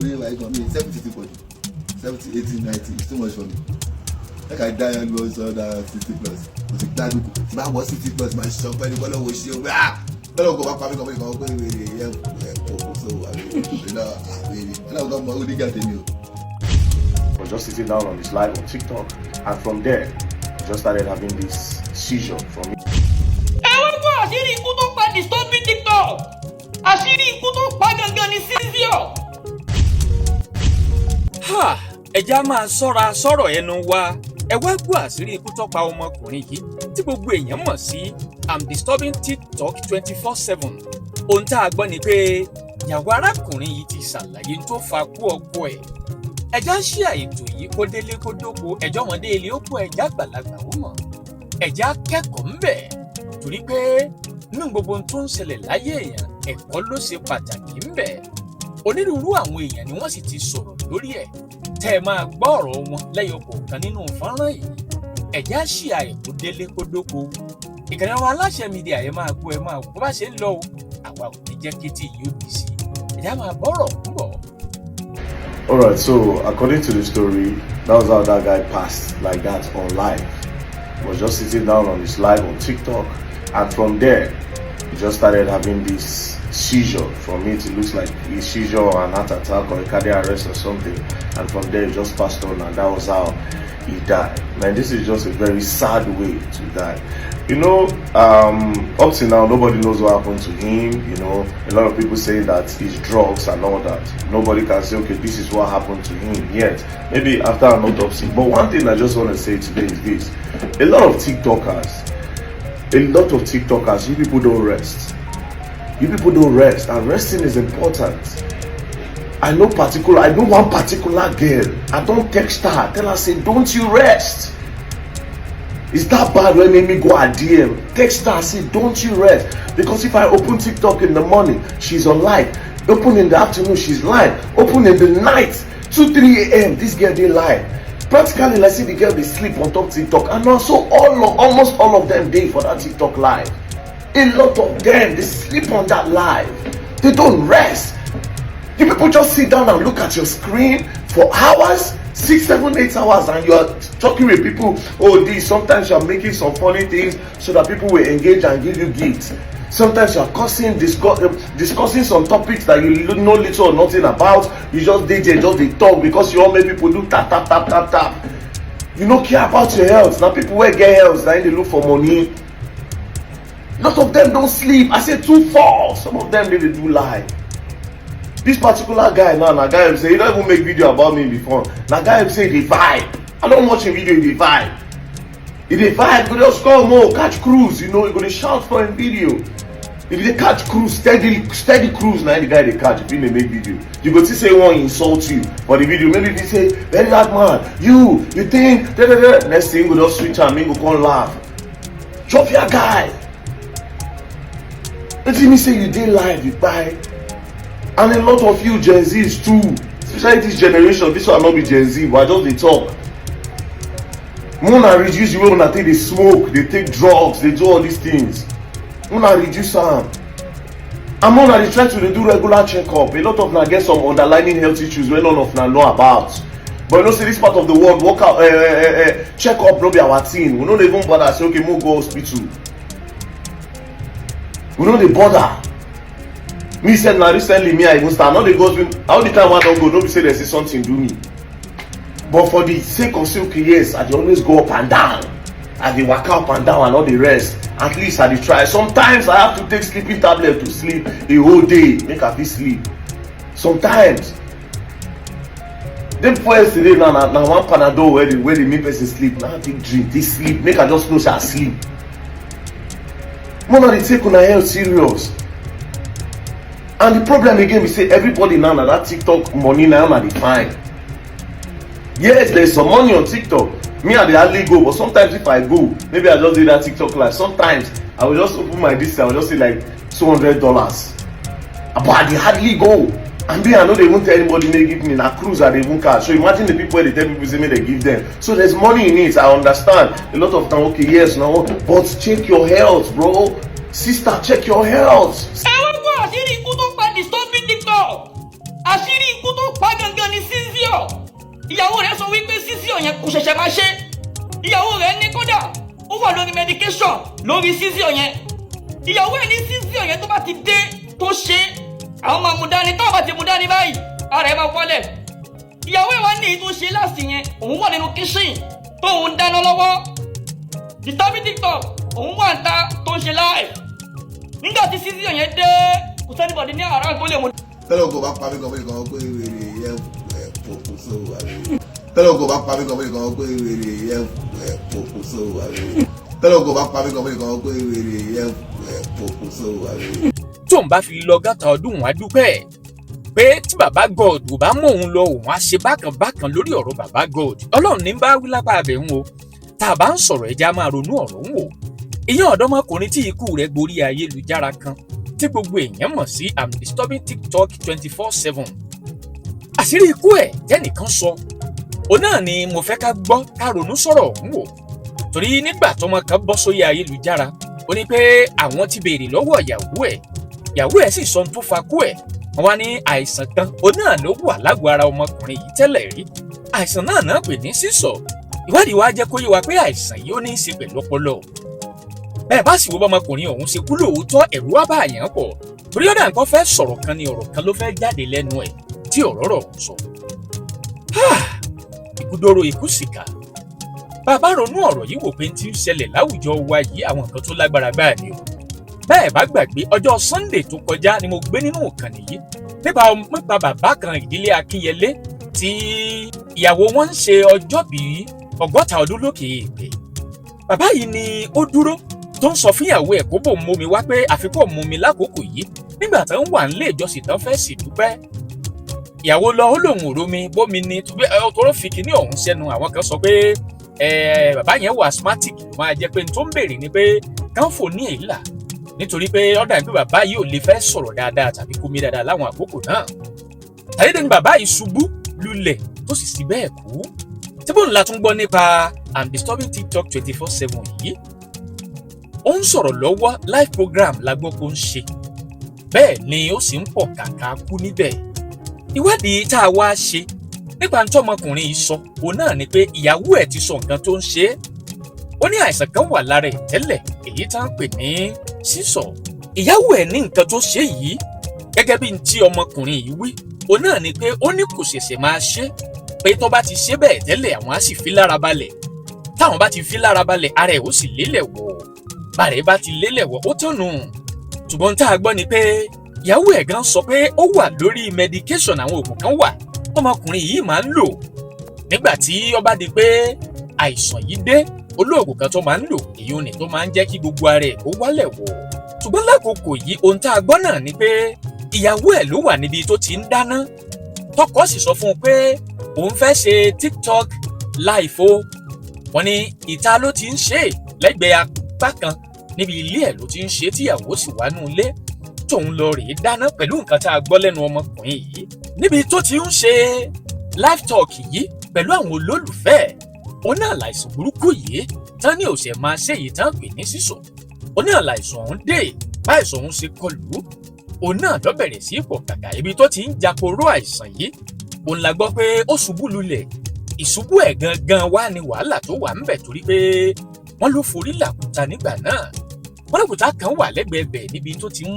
70 people, 70, 80, 90, it's too much for me. Like I die and was other 50 plus. I was glad I was 60 plus, my shop, but the one was still, don't go back, so I mean, I don't know what get in you. I was just sitting down on this live on TikTok, and from there, I just started having this seizure from me. Àsiri Iku tó pa disturbing TikTok. Àsiri Iku tó pa gangan ní seizure. Ẹja máa ṣọ́ra sọ̀rọ̀ ẹnu wa. Ẹ wá gbọ́ àṣírí ikú tó pa ọmọkùnrin yìí tí gbogbo èèyàn mọ̀ sí I'm disturbing TikTok 24/7. Ohun tá a gbọ́ ni pé ìyàwó arákùnrin yìí ti ṣàlàyé tó fa kú ọkọ ẹ̀. Ẹja ṣí àìtò yìí kó délé kó dóko ẹjọ́ wọn dé ilé ó kó ẹja àgbàlagbà ó mọ̀. Ẹja kẹ́kọ̀ọ́ ń bẹ̀ torí pé nínú gbogbo ohun tó ń ṣẹlẹ̀ láyé èèyàn ẹ̀kọ́ ló ṣe pàtàkì ń bẹ̀. Onírúurú àwọn èèyàn ni wọ́n sì ti sọ̀rọ̀ lórí ẹ̀. Tẹ́ ẹ máa gbọ́ ọ̀rọ̀ wọn lẹ́yọ kọ̀ọ̀kan nínú fọ́nrán yìí. Ẹ̀já ṣì àìkú délé kó dóko. Ìkànnì àwọn aláṣẹ mídíà ẹ máa gbọ́ ẹ máa wò bó bá ṣe ń lọ o. Àwa ò ní jẹ́ kí tí yóò bì sí. Ẹ̀já máa bọ́rọ̀ ń bọ̀. Alright, so according to the story, that was how that guy passed like that on live. He was just sitting down on his live on TikTok, and from there, he just started having this seizure. From it looks like a seizure or an heart attack or a cardiac arrest or something, and from there he just passed on, and that was how he died. Man, this is just a very sad way to die. You know, up to now nobody knows what happened to him. You know, a lot of people say that it's drugs and all that. Nobody can say, okay, this is what happened to him yet. Maybe after an autopsy. But one thing I just want to say today is this: a lot of TikTokers, you people don't rest. You people don't rest, and resting is important. I know one particular girl. I don't text her, tell her, say, don't you rest. Is that bad when make me go a DM? Text her, say, don't you rest. Because if I open TikTok in the morning, she's on live. Open in the afternoon, she's live. Open in the night, 2-3 a.m., this girl they live. Practically, let's say the girl they sleep on top TikTok. And also almost all of them day for that TikTok live. A lot of them, they sleep on that live. They don't rest. You people just sit down and look at your screen for hours, 6, 7, 8 hours, and you are talking with people. Oh, this. Sometimes you are making some funny things so that people will engage and give you gifts. Sometimes you are discussing some topics that you know little or nothing about. You just they talk because you all make people do tap. You don't care about your health. Now people will get health, then they look for money. A lot of them don't sleep. I say 2-4. Some of them they do lie. This particular guy now, guy say he don't even make video about me before. Now guy say the vibe. I don't watch a video in the vibe. If the vibe, go just come more catch cruise. You know, you gonna shout for a video. If they catch cruise, steady cruise. Now the guy they catch if he make video. You go to say one insult you for the video. Maybe if he say very hard man, you think next thing go just switch and me go come laugh. Drop your guy. Let me say you did live, you buy. And a lot of you Gen Zs too, especially this generation. This one not be Gen Z, but I just they talk. Mona reduce the way when I think they smoke, they take drugs, they do all these things. Mona reduce them. And Mona they try to do regular checkup. A lot of them get some underlying health issues when none of them know about. But you know, see this part of the world, work out, check up, no be our thing. We don't even bother say, okay, move go hospital. We don't dey bother. Me said now recently, me I even start. Now they go all the time I don't go, don't be say they say something do me. But for the sake of say, okay, yes, I dey always go up and down. I dey walk up and down and all the rest. At least I dey try. Sometimes I have to take sleeping tablet to sleep the whole day, make I fit sleep. Sometimes. Then before yesterday now one Panadol where they make person sleep. Now I take drink, they sleep, make I just know say I sleep. Mona dey take una health serious. And the problem again we say everybody now that TikTok money now they find. Yes, there's some money on TikTok. Me I dey hardly go, but sometimes if I go, maybe I just do that TikTok live. Sometimes I will just open my this, I will just say like $200. But I dey hardly go. And me I know they won't tell anybody they give me na cruise I dey even cash. So imagine the people where they tell people say me they give them. So there's money in it. I understand. A lot of time okay, yes, no, but check your health, bro. Sister, check your health. Àsiri Iku tó pa disturbing TikTok. Àsiri Iku tó pa ìyàwó rẹ̀ sọ wípé sísíọ̀ yẹn kò ṣẹ̀ṣẹ̀ máa ṣe. ìyàwó rẹ̀ ní kódà ó wà lórí medication lórí sísíọ̀ yẹn. ìyàwó ẹ̀ ní sísíọ̀ yẹn tó bá ti dé tó ṣe àwọn máa mú dání, tó bá ti mú dání báyìí ara ẹ̀ máa wọlẹ̀. ìyàwó ẹ̀ wá ní èyí tó ṣe láti yẹn, òun wà nínú kíṣìn tóun dáná lọ́wọ́. disturbing TikTok òun wà ń ta tó ń ṣe láì. nígbà tí sísíọ̀ yẹn dé kò sẹ́nibọ̀dì ní àárọ̀ tó lè mú. tẹ́lẹ̀ kò bá pa mí kan pé wèrè yẹn pòpò so àwẹ̀. tẹ́lẹ̀ kò bá pa mí kan pé wèrè yẹn pòpò so àwẹ̀. tẹ́lẹ̀ kò bá pa mí kan pé wèrè yẹn pòpò so àwẹ̀. tóun bá fi lọ gàtà ọdún wọn á dúpẹ́ pé tí bàbá God ò bá mú òun lọ òun á ṣe bákan bákan lórí ọ̀rọ̀ bàbá God. Ọlọ́run ní bá wí lápá abẹ́ ń wo tá a bá ń sọ̀rọ̀ ẹja máa ronú ọ̀rọ̀ ń wò. ìyẹn ọ̀dọ́mọkùnrin tí ikú rẹ̀ gborí ayélujára kan tí gbogbo èèyàn mọ̀ sí I'm Disturbing TikTok 24/7. àṣírí ikú ẹ̀ tẹ́nìkan sọ òun náà ni mo fẹ́ ká gbọ́ ká ronú sọ̀rọ̀ ọ̀hún wò. torí nígbà tọmọ kan bọ́ sórí ayélujára ó ní pé àwọn ti béèrè lọ́wọ́ ìyàwó ẹ̀ sì sọ tó fa kú ẹ̀. wọ́n wá ní àìsàn kan òun náà ló wà lágọ̀ọ́ ara ọmọkùnrin yìí tẹ́lẹ̀ rí. àìsàn náà pè ní sísọ. ìwádìí wa jẹ́ kó yé wa pé àìsàn yìí ó ní í ṣe pẹ̀lú ọpọlọ. bẹ́ẹ̀ bá sì wo bọ́mọkùnrin ọ̀hún ṣe kú lóòótọ́ ẹ̀rù wá bá àyàn pọ̀ torí ọ̀dà nǹkan fẹ́ sọ̀rọ̀ kan ni ọ̀rọ̀ kan ló fẹ́ jáde lẹ́nu ẹ̀ tí ọ̀rọ̀ rọ̀ ń sọ. ìkúdóró ikú sìkà. bàbá ronú ọ̀rọ̀ yìí wò pé tí ń ṣẹlẹ̀ láwùjọ wa yìí àwọn nǹkan tó lágbára gbáà ni o. bẹ́ẹ̀ bá gbàgbé ọjọ́ Sunday tó kọjá ni mo gbé nínú ìkànnì yìí nípa bàbá kan ìdílé Akínyẹlé tí ìyàwó wọn ń ṣe ọjọ́bí 60 ọdún lókè èèpẹ̀. bàbá yìí ni ó dúró tó ń sọ fún ìyàwó ẹ̀ kó bò ń momi wá pé àfikún momi lákòókò yìí nígbà tó ń wà nílé ìjọsìn tán fẹ́ sì dúpẹ́. ìyàwó lọ ó lòun ò romi bómi ni tó fi kíní ọ̀hún sẹ́nu. àwọn kan sọ pé bàbá yẹn wà asthmatic ló máa jẹ́ pé tó ń béèrè ni pé káńfò ní èélà nítorí pé ọ̀dà ìpín bàbá yìí ò lè fẹ́ sọ̀rọ̀ dáadáa tàbí kómi dáadáa láwọn àkókò náà. tàyédè ni bàbá yìí ṣubú lulẹ̀ tó sì sí bẹ́ẹ̀ kú. tíbò ńlá tún gbọ́ nípa I'm Disturbing TikTok 24/7 yìí. ó ń sọ̀rọ̀ lọ́wọ́ live program la gbọ́ kó ń ṣe. bẹ́ẹ̀ ni ó sì ń pọ̀ kàkà kú níbẹ̀. ìwádìí tá a wá ṣe nípa ntọ́mọkùnrin yìí sọ òun náà ni pé ìyàwó ẹ̀ ti sọ nǹkan tó ń ṣe é. ó ní àìsàn kan wà lára ẹ̀ tẹ́lẹ̀ èyí tá ń pè ní sísọ. ìyàwó ẹ̀ ní nǹkan tó ṣe yìí gẹ́gẹ́ bí tí ọmọkùnrin yìí wí òun náà ni pé ó ní kò ṣẹ̀ṣẹ̀ máa ṣe pé tó bá ti ṣe bẹ́ẹ̀ tẹ́lẹ̀ àwọn á sì fi lára balẹ̀. táwọn bá ti fi lára balẹ̀ ara ẹ̀ ó sì lélẹ̀ wọ̀ bàrà ẹ̀ bá ti lélẹ̀ wọ̀ ó tọ̀nù. ṣùgbọ́n tá a gbọ́ ni pé ìyàwó ẹ̀ gan sọ pé ó wà lórí medication àwọn oògùn kan wà ọmọkùnrin yìí máa ń lò. nígbà tí ó bá di pé àìsàn yìí dé olóògùn kan tó máa ń lò èyí ò ní tó máa ń jẹ́ kí gbogbo ara ẹ̀ kó wálẹ̀ wọ̀. ṣùgbọ́n lákòókò yìí ohun tá a gbọ́ náà ni pé ìyàwó ẹ̀ ló wà níbi tó ti ń dáná. tọkọ sì sọ fún un pé òun fẹ́ ṣe TikTok live o. wọ́n ní ìta ló ti ń ṣe lẹ́gbẹ̀ẹ́ apá kan níbi ilé ẹ̀ ló ti ń ṣe tíyàwó sì wá nú ilé tóun lọ rèé dáná pẹ̀lú nǹkan tá a gbọ́ lẹ́nu ọmọkùnrin yìí. níbi tó ti ń ṣe live talk yìí pẹ̀lú àwọn olólùfẹ́ òun náà láìsàn burúkú yìí tán ní òṣè máa ṣe èyí tán pè ní sísọ. òun náà láìsàn ọ̀hún dé báìsàn ọ̀hún ṣe kọlù òun náà lọ bẹ̀rẹ̀ sí ipò kàkà ibi tó ti ń japoró àìsàn yìí. òun la gbọ́ pé ó ṣubú lulẹ̀. ìṣubú ẹ̀ gangan wá ní wàhálà tó wà ńbẹ̀ torí pé wọ́n ló forí làkúta nígbà náà. wọ́n làkúta kan wà lẹ́gbẹ̀ẹ́ bẹ̀ níbi tó ti ń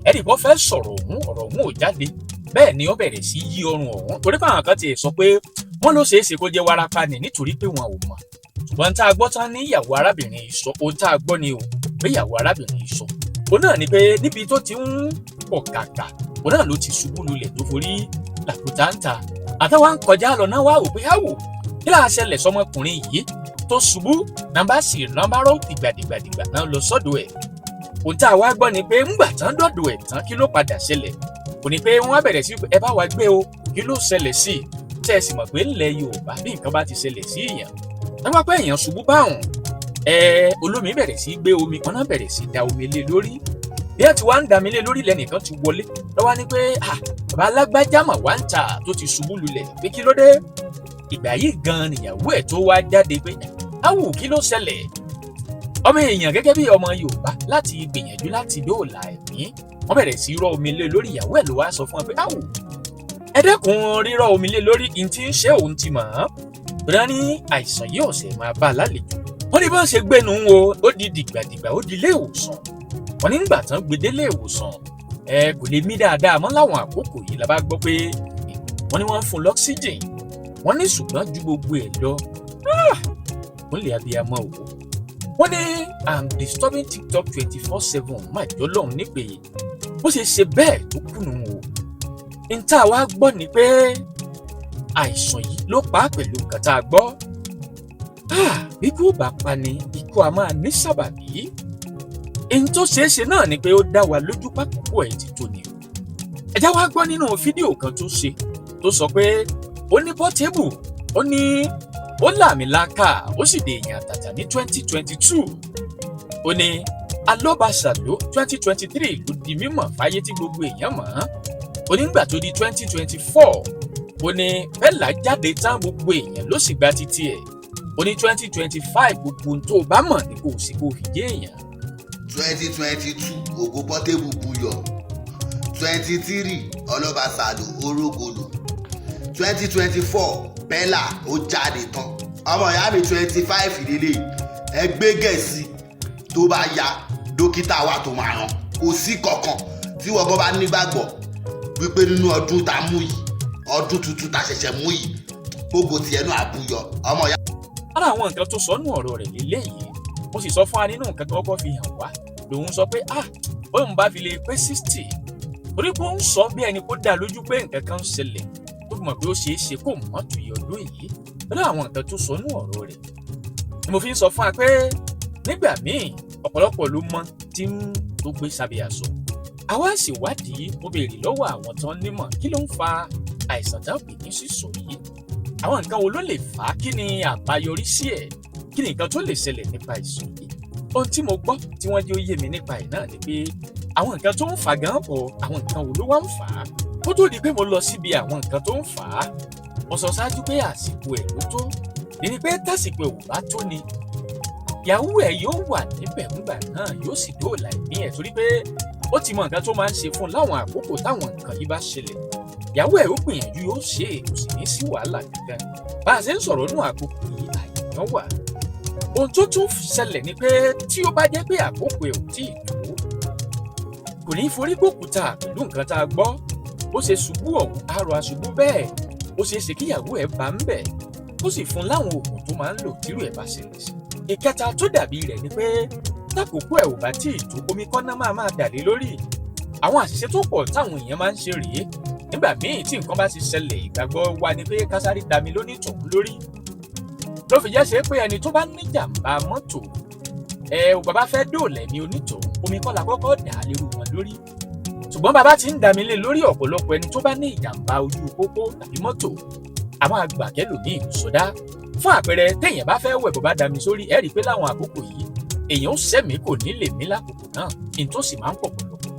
ẹ̀rì bọ́ fẹ́ sọ̀rọ̀ ọ̀rọ̀ ọ̀hún ò jáde. bẹ́ẹ̀ ni ó bẹ̀rẹ̀ sí yí ọrùn ọ̀hún torí pé àwọn kan ti sọ pé wọ́n ló ṣeé ṣe kó jẹ́ wárápá ni nítorí pé wọn ò mọ̀. ṣùgbọ́n tá a gbọ́ tán ní ìyàwó arábìnrin yìí sọ ohun tá a gbọ́ ni o pé ìyàwó arábìnrin yìí sọ. òun náà ni pé níbi tó ti ń pọ̀ kàkà òun náà ló ti ṣubú lulẹ̀ tó forí làkúta ń ta. àtàwọn kọjá lọ náà wá wò pé áwò kí láà ṣẹlẹ̀ sọmọkùnrin yìí tó ṣubú nàmbá sì nàmbá rọ dìgbàdìgbàdìgbà náà lọ sọ́dọ̀ ẹ̀. ohun tá a wá gbọ́ ni pé ńgbà tán dọ̀dọ̀ ẹ̀ tán kí ló padà ṣẹlẹ̀. kò ní pé wọ́n á bẹ̀rẹ̀ sí ẹ bá wa gbé o kí ló ṣẹlẹ̀ sí i. tẹ́ ẹ sì mọ̀ pé ńlẹ̀ Yorùbá bí nǹkan bá ti ṣẹlẹ̀ sí èèyàn nígbà pé èèyàn ṣubú báwọn olómi bẹ̀rẹ̀ sí gbé omi kan náà bẹ̀rẹ̀ sí da omi lé lórí. bí ẹ ti wá ń da mi lé lórí lẹ́nìkan ti wọlé lọ́wọ́ ni pé bàbá alágbájá mà wá ń ta tó ti ṣubú lulẹ̀ pé kí ló dé. ìgbà yìí gan nìyàwó ẹ̀ tó wá jáde pé áwù kí ló ṣẹlẹ̀. ọmọ èèyàn gẹ́gẹ́ bí ọmọ Yorùbá láti gbìyànjú láti dóòlà ẹ̀mí wọ́n bẹ̀rẹ̀ sí rọ omi lé lórí ìyàwó ẹ̀ ló wá sọ fún ẹ pé áwù ẹ dẹ́kun rírọ̀ omi lé lórí ní tí ń ṣe òun ti mọ̀ ọ́n bóyá ní àìsàn yìí ọ̀sẹ̀ máa bá a lálejò wọ́n ní bá ń ṣe gbénu wo ó di dìgbàdìgbà ó di ilé ìwòsàn wọ́n ní nígbà tán gbé délé ìwòsàn kò lè mí dáadáa mọ́ láwọn àkókò yìí la bá gbọ́ pé wọ́n ní wọ́n ń fún lọ́ksíjìn wọ́n ní ṣùgbọ́n ju gbogbo ẹ̀ lọ wọ́n lè abiyamọ òwò wọ́n ní I'm disturbing TikTok 24/7 máa jọ lọ́hùn nípè bó ṣe ṣe bẹ́ẹ̀ tó kùnú o n tá a wá gbọ́ ni pé àìsàn yìí ló pa á pẹ̀lú nǹkan tá a gbọ́ bí kò bá pa ni ikú a máa ní sábàbí èyí tó ṣeé ṣe náà ni pé ó dá wa lójú pákókó ẹ̀ ti tó ni o ẹ já wá gbọ́ nínú fídíò kan tó ṣe tó sọ pé ó ní Portable ó ní ó làmìlaka ó sì dé èèyàn àtàtà ní 2022 ó ní alọ́bàṣàló 2023 ló di mímọ̀ fáyé tí gbogbo èèyàn mọ̀ ọ́n ó ní nígbà tó di 2024 ó ní bẹ́là jáde tán gbogbo èèyàn ló sì gba títí ẹ̀ ó ní 2025 gbogbo ohun tó bá mọ̀ ní kò sí kò fi jẹ́ èèyàn. 2022 ògo Portable buyọ 23 ọlọ́bàṣàló orógolo 2024 bẹ́là ó jáde tán ọmọ ìyá mi 25 ìdílé ẹgbẹ́ gẹ̀ẹ́sì tó bá ya dókítà wa tó máa ràn kò sí kankan tí wọ́n gbọ́ bá nígbàgbọ́ wípé nínú ọdún tá a mú yìí ọdún tuntun tá a ṣẹ̀ṣẹ̀ mú yìí gbogbo tiẹ̀ náà àbúyọ ọmọ ìyá. ara àwọn nǹkan tó sọ nù ọ̀rọ̀ rẹ̀ lélẹ́yìí mo sì sọ fún wa nínú nǹkan tó kọ́kọ́ fi hàn wá lòun sọ pé òun bá fi lè pé 60 torí pé ó ń sọ bí ẹni kó dá lójú pé nǹkan kan ń ṣẹlẹ̀ tó mọ̀ pé ó ṣeé ṣe kó mọ̀ tó yẹ ọdún yìí pẹ̀lú àwọn nǹkan tó sọ nù ọ̀rọ̀ rẹ̀ ni mo fi ń sọ fún wa pé nígbà míì ọ̀pọ̀lọpọ̀ ló mọ tí ń tó gbé sábẹ́ aṣọ àwa sì wádìí mo béèrè lọ́wọ́ àwọn tán nímọ̀ kí ló ń fa àìsàn tá a pè ní sísọ yìí àwọn nǹkan wo ló lè fà á kí ni àbáyọrí sí ẹ̀ kí ni nǹkan tó lè ṣẹlẹ̀ nípa àìsàn yìí ohun tí mo gbọ́ tí wọ́n jẹ́ ó yé mi nípa ẹ̀ náà ni pé àwọn nǹkan tó ń fà gan pọ̀ àwọn nǹkan wo ló wá ń fà á kó tó di pé mo lọ síbi àwọn nǹkan tó ń fà á mo sọ ṣáájú pé àsìkò ẹ̀ ló tó ní pé tásìkò ẹ̀ ò bá tó ni ìyàwó ẹ̀ yóò wà níbẹ̀ ńgbà náà yóò sì dóòlà ẹ̀mí ẹ̀ torí pé ó ti mọ nǹkan tó máa ń ṣe fún un láwọn àkókò táwọn nǹkan yìí bá ṣẹlẹ̀ ìyàwó ẹ̀ ó gbìyànjú yóò ṣe é kò sì ní sí wàhálà kankan bá a ṣe ń sọ̀rọ̀ nù àkókò yìí àyàn wà ohun tó tún ṣẹlẹ̀ ni pé tí ó bá jẹ́ pé àkókò ẹ̀ ò tí ì tó kò ní forí gbòkúta pẹ̀lú nǹkan tá a gbọ́ ó ṣe ṣubú ọ̀hún àrò àṣubú bẹ́ẹ̀ ó ṣe é ṣe kíyàwó ẹ̀ bá ń bẹ̀ ó sì fún láwọn oògùn tó máa ń lò tírú ẹ̀ bá ṣẹlẹ̀ sí ìkẹta tó dàbí rẹ̀ ni pé lákòókò ẹ̀ ò bá tí ì tó omi kọ́ná máa dà lé lórí àwọn àṣìṣe tó pọ̀ táwọn èèyàn máa ń ṣe rèé nígbà míì tí nǹkan bá ti ṣẹlẹ̀ ìgbàgbọ́ wa ni pé kásárì dami lóní tòun lórí ló fi jẹ́ ṣe pé ẹni tó bá ní jàǹbá mọ́tò ò bàbá fẹ́ dóòlà ẹ̀mí onítòun omi kọ́ la kọ́kọ́ dà á lérú wọn lórí ṣùgbọ́n bàbá ti ń dami lé lórí ọ̀pọ̀lọpọ̀ ẹni tó bá ní ìjàǹbá ojú pópó tàbí mọ́tò àwọn àgbà kẹlòmíì sọdá fún àpẹẹrẹ téèyàn bá fẹ́ wẹ̀ bó bá dami sórí ẹ rí i pé láwọn àkókò yìí èèyàn ó sẹ́mi kò ní lè mí lákòókò náà ní tó sì máa ń pọ̀ pọ̀lọpọ̀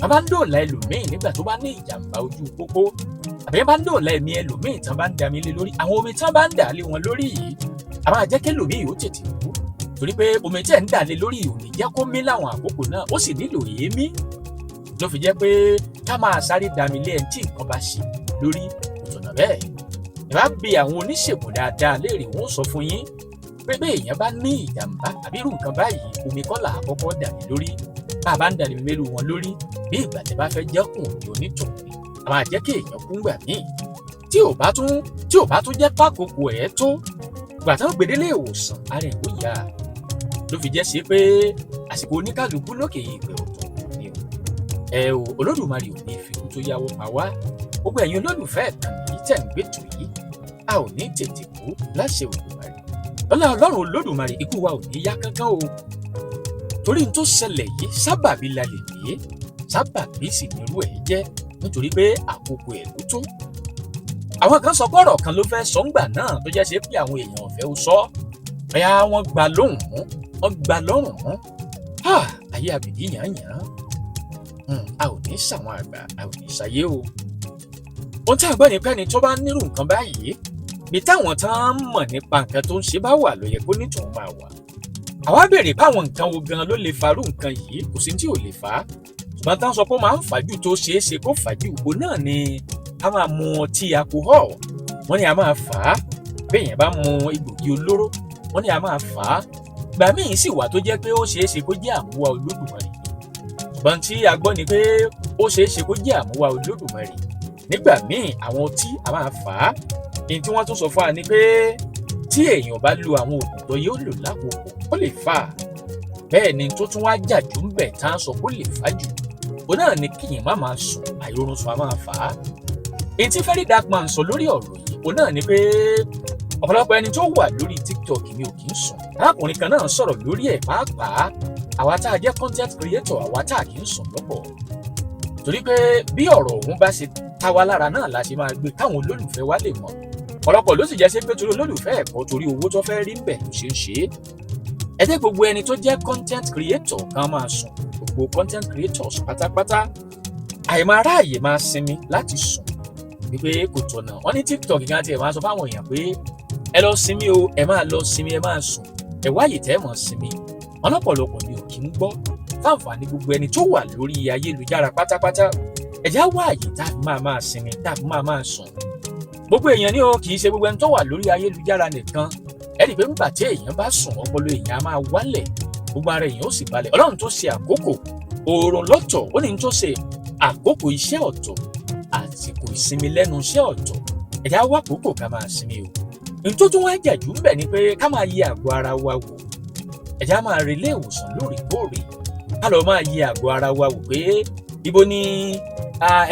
bàbá ń dóòlà ẹlòmíì nígbà tó bá ní ìjàǹbá ojú pópó àbí bá ń dóòlà ẹ̀mí ẹlòmíì tán bá ń dami lé lórí àwọn omi tán bá ń dà lé wọn lórí yìí àwọn àjẹkẹ́lòmíì ó tètè kú torí pé omi tẹ̀ ń dà lé lórí ò ní jẹ́ kó mí láwọn àkókò náà ó sì nílò èémí ló fi jẹ́ pé ká máa sáré dami lé ẹni tí nǹkan bá ṣe lórí òtọ̀nà bẹ́ẹ̀ ẹ bá bi àwọn oníṣègùn dáadáa léèrè wọn ó sọ fún yín pé bẹ́ẹ̀ èèyàn bá ní ìjàmbá àbí irú nǹkan báyìí omi kọ́ là á kọ́kọ́ dà lé lórí bá a bá ń dàlẹ́ mélòó wọn lórí bí ìgbà tí bá fẹ́ jẹ́kùn òní onítọ̀hún ni a máa jẹ́ kí èèyàn kú gbà míì tí ò bá tún jẹ́ pákòkò ẹ̀ tó gbà tán gbèdélé ìwòsàn ara ẹ̀ ó yá ló fi jẹ́ sí pé àsìkò oníkálukú lókè ìgbẹ́ ọ̀tọ̀ ni o Olódùmarè ò ní ìfikún tó yáwó pa wá gbogbo ẹ̀yin olólùfẹ́ ìkànnì yìí tẹ̀ ń gbètò yìí a ò ní tètè kú láṣẹ Olódùmarè Ọlọ́run Olódùmarè ikú wa ò ní yá kánkán o torí n tó ṣẹlẹ̀ yìí sábàbí la lè pè é sábàbí sì nírú ẹ̀ jẹ́ nítorí pé àkókò ẹ̀ ló tó àwọn kan sọ pọ̀rọ̀ kan ló fẹ́ sọ ńgbà náà tó jẹ́ ṣe pé àwọn èèyàn ọ̀fẹ́ ó sọ bóyá wọ́n gba lóhùn mú wọ́n gba lọ́rùn mú ayé àbìdí yànyàn a ò ní ṣàwọn àgbà a ò ní ṣayé o ohun tí àgbẹ̀ nípa ẹni tó bá nírú nǹkan báyìí bí táwọn tán mọ̀ nípa nǹkan tó ń ṣe bá wà ló yẹ kó nítorí máa wà àwa béèrè báwọn nǹkan wo gan ló lè farú nǹkan yìí kò sí tí ò lè fà á ṣùgbọ́n táwọn sọ pé ó máa ń fàájù tó ṣeé ṣe kó fàájù ògbó náà ni ká máa mu ọtí alcohol wọ́n ní a máa fà á béèyàn bá mu egbògi olóró wọ́n ní a máa fà á ìgbà míì sì wà tó jẹ́ pé ó ṣeé ṣe kó jẹ́ àmúwá Olódùmarè ṣùgbọ́n tí a gbọ́ ni pé ó ṣeé ṣe kó jẹ́ àmúwá Olódùmarè nígbà míì àwọn ọtí a máa fà á èyí tí wọ́n tún sọ fún wa ni pé tí èèyàn bá lo àwọn oògùn tó yóò lò lákòókò ó lè fà á bẹ́ẹ̀ ni tó tún wá jà jù ń bẹ̀ tá a sọ kó lè fà jù òun náà ni kíyìn má máa sùn àìrórun sùn a máa fà á èyí tí Very Dark Man sọ lórí ọ̀rọ̀ yìí òun náà ni pé ọ̀pọ̀lọpọ̀ ẹni tó wà lórí TikTok mi ò kì í sùn arákùnrin kan náà sọ̀rọ̀ lórí ẹ̀ pàápàá àwa tá a jẹ́ content creator àwa tá a kì í sùn lọ́pọ̀ torí pé bí ọ̀rọ̀ òun bá ṣe ta wa lára náà la ṣe máa gbé káwọn olólùfẹ́ wa lè mọ̀ ọ̀pọ̀lọpọ̀ ló sì jẹ́ sí pé torí olólùfẹ́ ẹ̀kọ́ torí owó tó fẹ́ rí ń bẹ̀ ló ṣe ń ṣe é ẹ jẹ́ gbogbo ẹni tó jẹ́ content creator kan máa sùn gbogbo content creators pátápátá àìmáa ráàyè máa sinmi láti sùn wípé kò tọ̀nà wọ́n ní TikTok gan tiẹ̀ máa sọ fáwọn èèyàn pé ẹ lọ sinmi o ẹ máa lọ sinmi ẹ máa sùn ẹ wáyè tẹ́ mọ̀ sinmi ọlọ́pọ̀lọpọ̀ ni ò kí ń gbọ́ fáǹfààní gbogbo ẹni tó wà lórí ayélujára pátápátá ẹ já wáyè tá a fi máa sinmi tá a fi máa sùn gbogbo èèyàn ni o kì í ṣe gbogbo ẹni tó wà lórí ayélujára nìkan ẹ rí i pé nígbà tí èèyàn bá sùn ọpọlọ èèyàn á máa wálẹ̀ gbogbo ara èèyàn ó sì balẹ̀ Ọlọ́run tó ṣe àkókò oorun lọ́tọ̀ ó ní tó ṣe àkókò iṣẹ́ ọ̀tọ̀ àsìkò ìsinmi lẹ́nu iṣẹ́ ọ̀tọ̀ ẹ já wá àkókò ká máa sinmi o nítorí tó wá jẹ̀jú ń bẹ̀ ni pé ká máa yẹ àgọ́ ara wa wò ẹ já máa relé ìwòsàn lóòrèkóòrè ká lọ máa yẹ àgọ́ ara wa wò pé ibo ni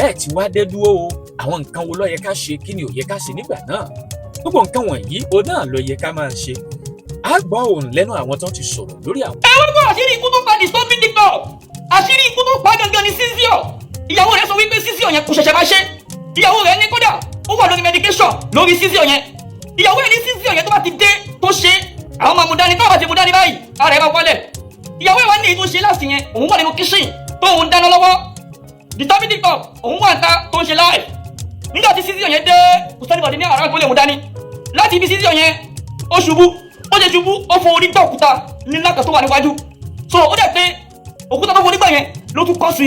ẹ ti wá dé dúró o àwọn nǹkan wo ló yẹ ká ṣe kí ni ò yẹ ká ṣe nígbà náà gbogbo nǹkan wọ̀nyí o náà ló yẹ ká máa ṣe á gbọ́ òun lẹ́nu àwọn tó ti sọ̀rọ̀ lórí àwọn. ẹ wọ́n gbọ́ àṣírí ikú tó pa disturbing TikTok àṣírí ikú tó pa gangan ní sísíọ̀ ìyàwó rẹ̀ sọ wípé sísíọ̀ yẹn kò ṣẹ̀ṣẹ̀ máa ṣe ìyàwó rẹ̀ ní kódà ó wà lórí medication lórí sísíọ̀ yẹn ìyàwó rẹ̀ ní sísíọ̀ yẹn tó bá ti dé tó ṣe àwọn máa mú dání tó bá ti mú dání báyìí ara ẹ̀ máa wálẹ̀ ìyàwó ẹ̀ wá ní èyí tó ṣe láti yẹn òun wà nínú kíṣìn tó òun dáná lọ́wọ́ disturbing TikTok òun wà ń ta tó ń ṣe live nígbà tí sísíọ̀ yẹn dé kò sẹ́ni bọ̀dé ní àrà tó lè mú dání láti ibi sísíọ̀ yẹn ó ṣubú ó ṣe ṣubú ó fọ orí gbà òkúta nílá kan tó wà níwájú so ó dẹ̀ pé òkúta tó fọ onígbà yẹn ló tún kọ́ sí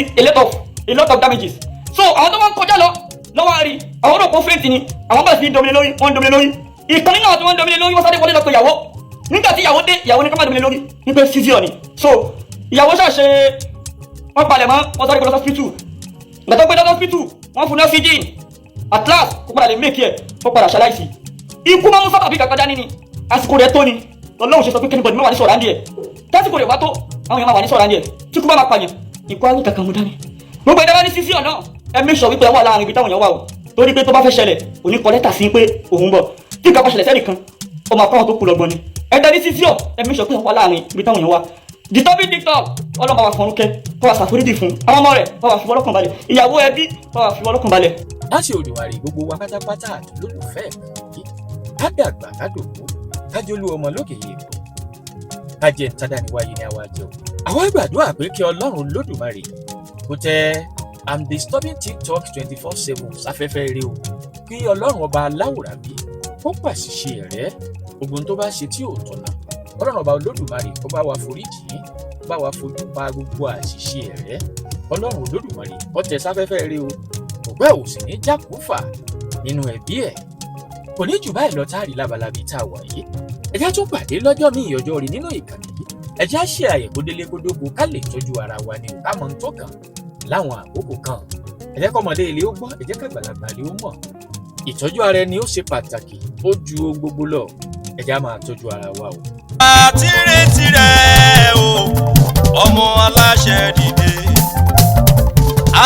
a lot of damages so àwọn tó wá ń kọjá lọ lọ́wọ́ àárí àwọn náà kó fẹ́ǹtì ni àwọn bá sì ń domine lórí wọ́n ń domine lórí ìkan nínú àwọn tó wọ́n ń domine lórí wọ́n sáré wọlé lọ pé ìyàwó nígbà tí ìyàwó dé ìyàwó ní ká má domine lórí nígbà sísíọ̀ ni so ìyàwó ṣàṣe wọ́n palẹ̀ mọ́ wọ́n sáré gbọ́dọ̀ hospital ìgbà tó gbé lọ hospital wọ́n fún oxygen at last kó padà lè make ẹ̀ kó padà ṣaláìsí ikú máa ń sábà bí kankan dání ni àsìkò rẹ̀ tó ni lọ́lọ́run ṣe sọ pé kẹ́nìbọ̀dì máa wà ní sọ̀rọ̀ àndì ẹ̀ tásìkò rẹ̀ wá tó àwọn èèyàn máa wà ní sọ̀rọ̀ àndì ẹ̀ tí kú bá máa pààyàn ikú á ní kankan mú dání gbogbo ẹ̀dá bá ní sísí ọ̀nà ẹ make sure wípé ẹ wà láàrin ibi táwọn èèyàn wà o torí pé tó bá fẹ́ ṣẹlẹ̀ òní kọ lẹ́tà sí pé òun bọ̀ tí nǹkan bá ṣẹlẹ̀ sẹ́nìkan ó máa kọ́ àwọn tó kù lọ́gbọ́n ni ẹ̀dá ní sísí ọ̀ ẹ make sure pé ẹ wà láàrin ibi táwọn èèyàn wà disturbing TikTok ọlọ́mọ wa fọ̀rún kẹ́ kọ́ wa ṣàforíjì fún àwọn ọmọ rẹ̀ kọ́ wa fi wọ́lọ́kàn balẹ̀ ìyàwó ẹbí kọ́ wa fi wọ́lọ́kàn balẹ̀. láti Olùwàrè gbogbo wa pátápátá àti lólùfẹ́ yìí ká dàgbà ká dògbó ká jólú ọmọ lókè yìí ká jẹ́ ntádàníwáyé ní àwa jẹ́ o. àwa gbàdúrà pé kí Ọlọ́run Olódùmarè kó tẹ I'm disturbing TikTok 24/7 sáfẹ́fẹ́ rí o kí Ọlọ́run ọba aláwòrábí kó pàṣìṣe rẹ̀ ogun tó bá ṣe tí ò tọ̀nà Ọlọ́run ọba Olódùmarè kó bá wa foríjì bá wa fojú pa gbogbo àṣìṣe rẹ̀ Ọlọ́run Olódùmarè kó tẹ sáfẹ́fẹ́ rí o ògbẹ́ ò sì ní jákúfà nínú ẹbí ẹ̀ kò ní jù báyìí lọ táàrí lábalábí tá a wà yìí ẹjá tún pàdé lọ́jọ́ míì ọjọ́ rí nínú ìkànnì yìí ẹjá ṣe àyẹ̀kó délé kódógo ká lè tọ́jú ara wa ní ká mọ̀ ń tó kàn láwọn àkókò kan ẹjẹ́ kọ́mọdé ilé ó gbọ́ ẹjẹ́ kàgbàlagbà ilé ó mọ̀ ìtọ́jú ara ẹni ó ṣe pàtàkì ó ju ohun gbogbo lọ ẹjá máa tọ́jú ara wa o. àti retí rẹ̀ o ọmọ aláṣẹ dìde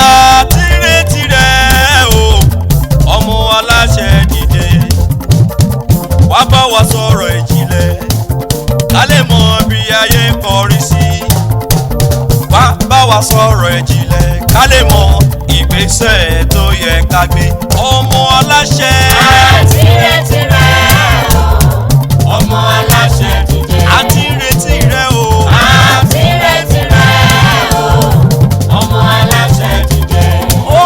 àti retí rẹ̀ o ọmọ aláṣẹ dìde wá bá wa sọ̀rọ̀ ìjìnlẹ̀ ká lè mọ bí ayé ń kọrí sí wá bá wa sọ̀rọ̀ ìjìnlẹ̀ ká lè mọ ìgbésẹ̀ tó yẹ ká gbé ọmọ aláṣẹ. àti retí rẹ̀ o ọmọ aláṣẹ dìde. àti retí rẹ̀ o. àti retí rẹ̀ o ọmọ aláṣẹ dìde. ó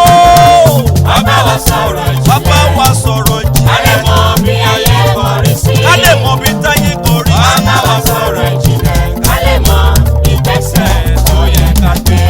wá bá wa sọ̀rọ̀ ìjìnlẹ̀. wá bá wa sọ̀rọ̀ ìjìnlẹ̀. ká lè mọ bí ayé kọrí sí. ká lè mọ bí táyé kọrí. wá bá wa sọ̀rọ̀ ìjìnlẹ̀. ká lè mọ ìgbésẹ̀ tó yẹ ká gbé.